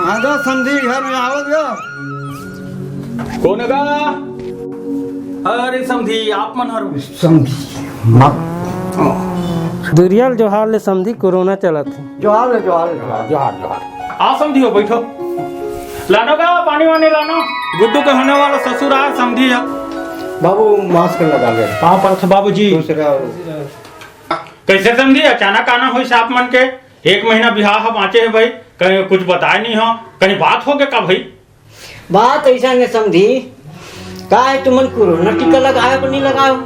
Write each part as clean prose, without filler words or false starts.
आजा समझी घर में आओ गया। कौन गा? अरे समझी आप मन हर समझी दुरियल जोहार ले समझी कोरोना चला थे। जोहार जोहार आ समझी हो बैठो। लानो का पानी वानी लानो। गुड्डू के होने वाला ससुर आ समझी है। बाबू मास्क लगा ले। पाँव पर बाबू जी कैसे समझी अचानक आना हो साहब मन के 1 महीना बिहार बाँचे है भाई, कहीं कुछ बताए नहीं हो, कहीं बात हो गया का भाई? बात ऐसा नहीं समझी का है तुमन कोरोना टीका लगाए नहीं लगाओ?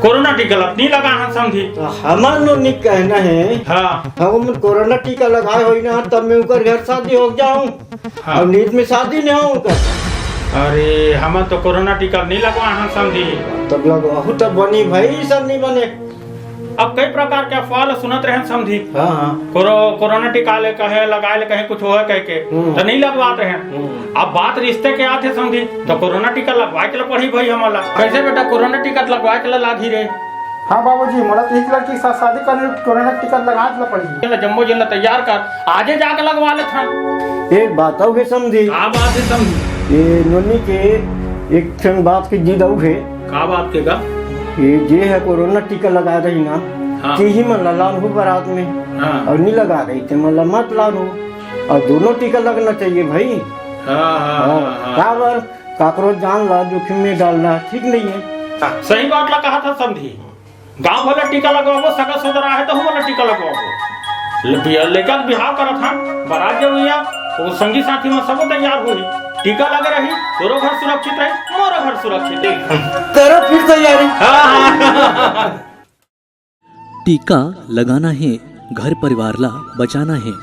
कोरोना टीका नहीं लगा है समझी। हमार नो नहीं कहना है। हाँ हम कोरोना टीका लगाए हो ना तब मैं उनकर घर शादी हो जाऊं। हाँ। और नींद में शादी नहीं हो उनका। अरे हम तो कोरोना टीका नहीं लगवा है समझी। तब लगवाहू तब बनी भाई, सब नहीं बने। अब कई प्रकार के अफवाह सुनत रहे समझी। हाँ कोरोना टीका ले कहे लगाए ले कहे कुछ होए कह के तो नहीं लगवाते हैं। अब बात रिश्ते के आते समझी तो कोरोना टीका लगवाए के पड़ी भाई हमारा। कैसे बेटा कोरोना टीका लगवाए के ला धीरे? हाँ बाबूजी मोला 1 लड़की के साथ शादी करने कोरोना टीका लगा पड़ी। जम्मो जिला तैयार कर आजे जाके लगवा ले था। एक बात हो समझी। का बात है समझी? ये नोनी के एक क्षण बात की जिद है। का बात के का? ये जे है कोरोना टीका लगा रही ना। हाँ। कि ही मन लान हो बारात में। हाँ। और नहीं लगा रही थे मतलब मत लान हो। और दोनों टीका लगना चाहिए भाई। काकरोच जान ला जोखिम में डालना ठीक नहीं है। सही बात ला कहा था समझी। गाँव वाला टीका लगवाबो, सगा सोदरा है तो हम वाला टीका लगवाबो। लेकर बिहार करा था बारात जब हुआ वो संगी साथी में सब तैयार हुई, टीका लगे रही, तोरो घर सुरक्षित रही, मोरो घर सुरक्षित रही। तेरा फिर तैयारी। टीका लगाना है, घर परिवार ला बचाना है।